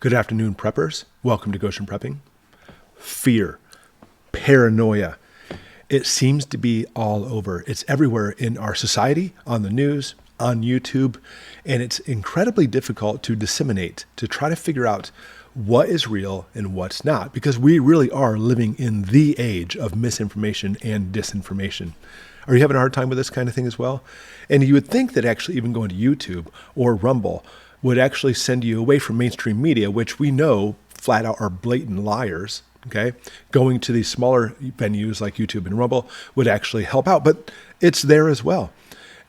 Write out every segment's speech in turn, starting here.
Good afternoon, preppers. Welcome to Goshen Prepping. Fear, paranoia. It seems to be all over. It's everywhere in our society, on the news, on YouTube, and it's incredibly difficult to disseminate, to try to figure out what is real and what's not, because we really are living in the age of misinformation and disinformation. Are you having a hard time with this kind of thing as well? And you would think that actually even going to YouTube or Rumble would actually send you away from mainstream media, which we know flat out are blatant liars, okay? Going to these smaller venues like YouTube and Rumble would actually help out, but it's there as well.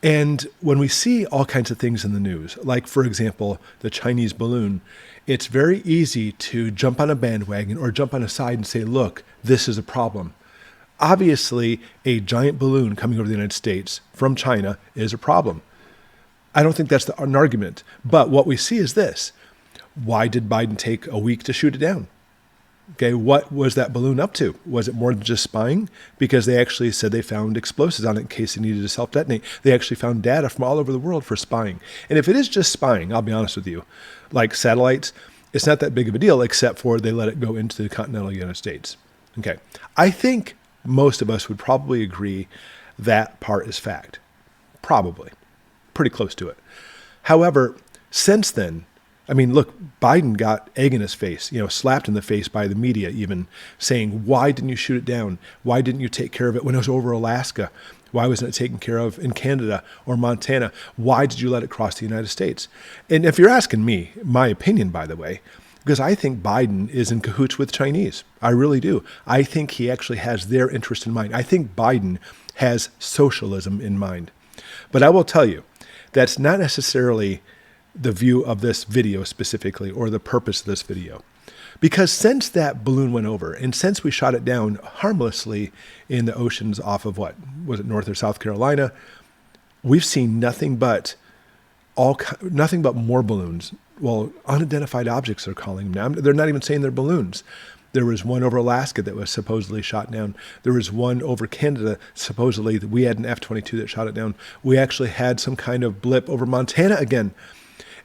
And when we see all kinds of things in the news, like for example, the Chinese balloon, it's very easy to jump on a bandwagon or jump on a side and say, look, this is a problem. Obviously, a giant balloon coming over the United States from China is a problem. I don't think that's an argument. But what we see is this. Why did Biden take a week to shoot it down? Okay, what was that balloon up to? Was it more than just spying? Because they actually said they found explosives on it in case they needed to self-detonate. They actually found data from all over the world for spying. And if it is just spying, I'll be honest with you, like satellites, it's not that big of a deal except for they let it go into the continental United States. Okay, I think most of us would probably agree that part is fact. Probably. Pretty close to it. However, since then, I mean, look, Biden got egg in his face, slapped in the face by the media even, saying, why didn't you shoot it down? Why didn't you take care of it when it was over Alaska? Why wasn't it taken care of in Canada or Montana? Why did you let it cross the United States? And if you're asking me, my opinion, by the way, because I think Biden is in cahoots with Chinese. I really do. I think he actually has their interest in mind. I think Biden has socialism in mind. But I will tell you, that's not necessarily the view of this video specifically or the purpose of this video. Because since that balloon went over and since we shot it down harmlessly in the oceans off of what? Was it North or South Carolina? We've seen nothing but more balloons. Well, unidentified objects they're calling them now. They're not even saying they're balloons. There was one over Alaska that was supposedly shot down. There was one over Canada, supposedly, that we had an F-22 that shot it down. We actually had some kind of blip over Montana again.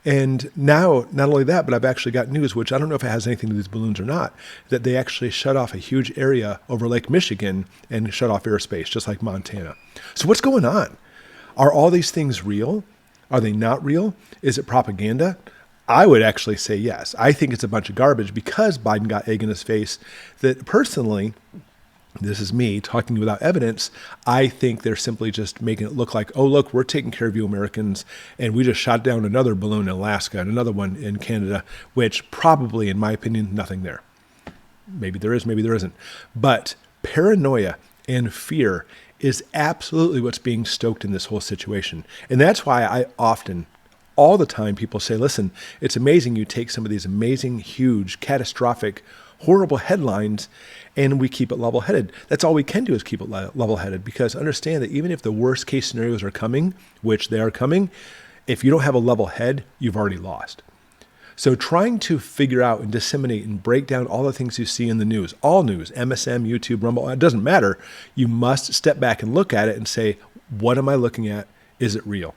And now, not only that, but I've actually got news, which I don't know if it has anything to do with these balloons or not, that they actually shut off a huge area over Lake Michigan and shut off airspace, just like Montana. So what's going on? Are all these things real? Are they not real? Is it propaganda? I would actually say yes. I think it's a bunch of garbage because Biden got egg in his face. That personally, this is me talking without evidence, I think they're simply just making it look like, oh, look, we're taking care of you Americans, and we just shot down another balloon in Alaska and another one in Canada, which probably, in my opinion, nothing there. Maybe there is, maybe there isn't. But paranoia and fear is absolutely what's being stoked in this whole situation. And that's why I often, all the time, people say, listen, it's amazing you take some of these amazing, huge, catastrophic, horrible headlines and we keep it level-headed. That's all we can do is keep it level-headed, because understand that even if the worst case scenarios are coming, which they are coming, if you don't have a level head, you've already lost. So trying to figure out and disseminate and break down all the things you see in the news, all news, MSM, YouTube, Rumble, it doesn't matter. You must step back and look at it and say, what am I looking at? Is it real?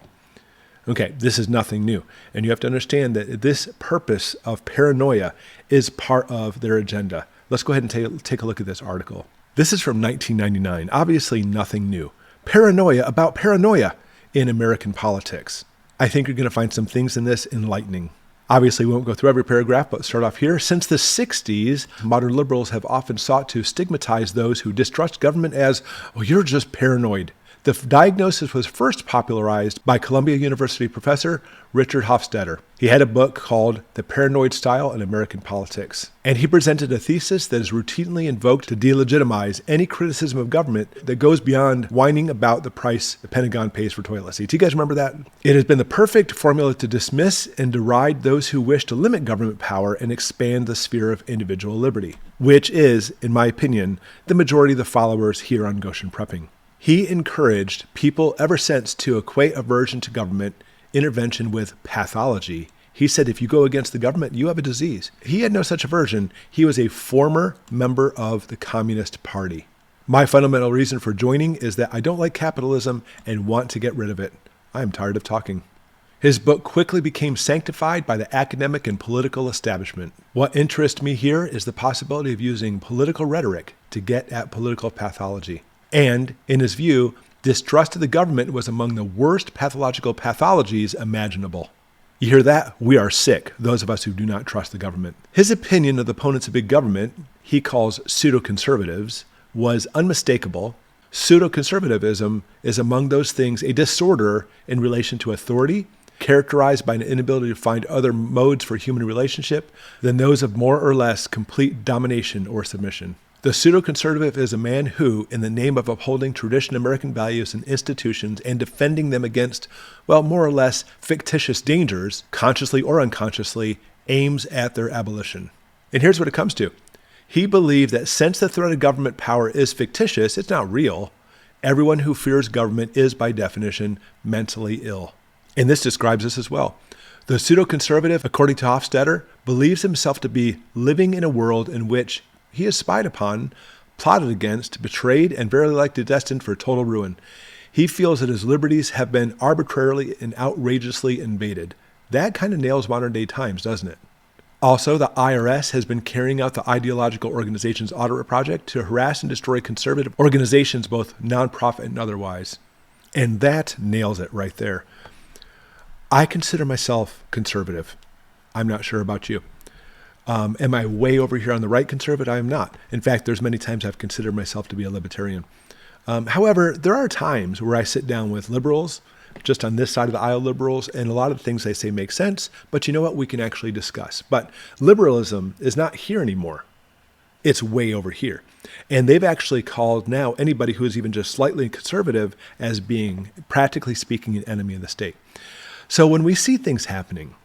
Okay, this is nothing new. And you have to understand that this purpose of paranoia is part of their agenda. Let's go ahead and take a look at this article. This is from 1999. Obviously nothing new. Paranoia about paranoia in American politics. I think you're going to find some things in this enlightening. Obviously, we won't go through every paragraph, but start off here. Since the 60s, modern liberals have often sought to stigmatize those who distrust government as, oh, you're just paranoid. The diagnosis was first popularized by Columbia University professor Richard Hofstadter. He had a book called The Paranoid Style in American Politics, and he presented a thesis that is routinely invoked to delegitimize any criticism of government that goes beyond whining about the price the Pentagon pays for toilet seats. You guys remember that? It has been the perfect formula to dismiss and deride those who wish to limit government power and expand the sphere of individual liberty, which is, in my opinion, the majority of the followers here on Goshen Prepping. He encouraged people ever since to equate aversion to government intervention with pathology. He said if you go against the government, you have a disease. He had no such aversion. He was a former member of the Communist Party. My fundamental reason for joining is that I don't like capitalism and want to get rid of it. I am tired of talking. His book quickly became sanctified by the academic and political establishment. What interests me here is the possibility of using political rhetoric to get at political pathology. And, in his view, distrust of the government was among the worst pathological pathologies imaginable. You hear that? We are sick, those of us who do not trust the government. His opinion of the opponents of big government, he calls pseudo-conservatives, was unmistakable. Pseudo-conservatism is among those things a disorder in relation to authority, characterized by an inability to find other modes for human relationship than those of more or less complete domination or submission. The pseudo-conservative is a man who, in the name of upholding traditional American values and institutions and defending them against, well, more or less fictitious dangers, consciously or unconsciously, aims at their abolition. And here's what it comes to. He believed that since the threat of government power is fictitious, it's not real, everyone who fears government is, by definition, mentally ill. And this describes us as well. The pseudo-conservative, according to Hofstadter, believes himself to be living in a world in which he is spied upon, plotted against, betrayed, and very likely destined for total ruin. He feels that his liberties have been arbitrarily and outrageously invaded. That kind of nails modern day times, doesn't it? Also, the IRS has been carrying out the Ideological Organizations Audit Project to harass and destroy conservative organizations, both nonprofit and otherwise. And that nails it right there. I consider myself conservative. I'm not sure about you. Am I way over here on the right conservative? I am not. In fact, there's many times I've considered myself to be a libertarian. However, there are times where I sit down with liberals, just on this side of the aisle liberals, and a lot of the things they say make sense, but you know what? We can actually discuss. But liberalism is not here anymore. It's way over here. And they've actually called now anybody who is even just slightly conservative as being, practically speaking, an enemy of the state. So when we see things happening,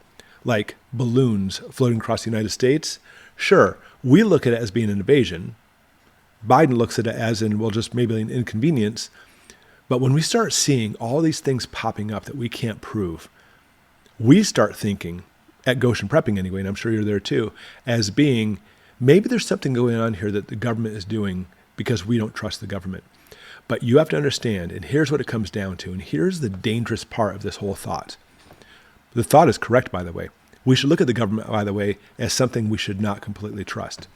like balloons floating across the United States, sure, we look at it as being an invasion. Biden looks at it as in, well, just maybe an inconvenience. But when we start seeing all these things popping up that we can't prove, we start thinking, at Goshen Prepping anyway, and I'm sure you're there too, as being, maybe there's something going on here that the government is doing because we don't trust the government. But you have to understand, and here's what it comes down to, and here's the dangerous part of this whole thought. The thought is correct, by the way. We should look at the government, by the way, as something we should not completely trust.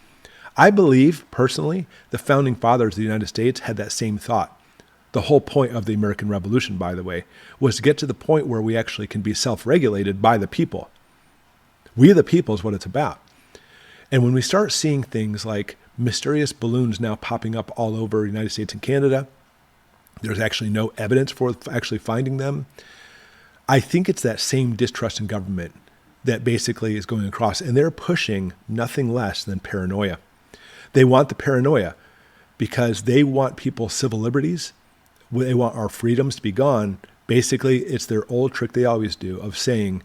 I believe, personally, the founding fathers of the United States had that same thought. The whole point of the American Revolution, by the way, was to get to the point where we actually can be self-regulated by the people. We the people is what it's about. And when we start seeing things like mysterious balloons now popping up all over the United States and Canada, there's actually no evidence for actually finding them. I think it's that same distrust in government that basically is going across, and they're pushing nothing less than paranoia. They want the paranoia because they want people's civil liberties. They want our freedoms to be gone. Basically, it's their old trick they always do of saying,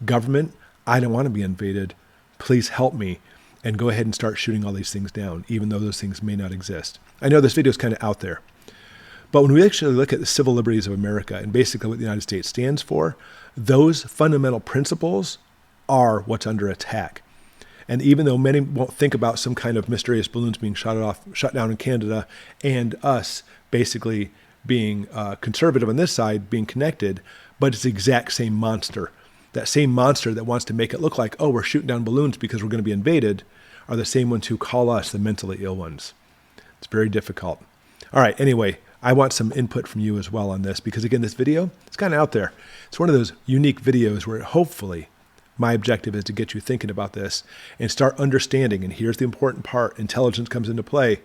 government, I don't want to be invaded. Please help me. And go ahead and start shooting all these things down, even though those things may not exist. I know this video is kind of out there. But when we actually look at the civil liberties of America and basically what the United States stands for, those fundamental principles are what's under attack. And even though many won't think about some kind of mysterious balloons being shut down in Canada and us basically being conservative on this side, being connected, but it's the exact same monster. That same monster that wants to make it look like, oh, we're shooting down balloons because we're going to be invaded, are the same ones who call us the mentally ill ones. It's very difficult. All right, anyway, I want some input from you as well on this because, again, this video, it's kind of out there. It's one of those unique videos where hopefully my objective is to get you thinking about this and start understanding, and here's the important part, intelligence comes into play.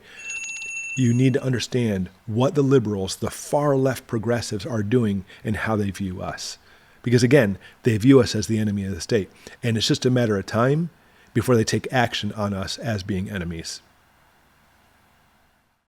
You need to understand what the liberals, the far left progressives are doing and how they view us. Because again, they view us as the enemy of the state. And it's just a matter of time before they take action on us as being enemies.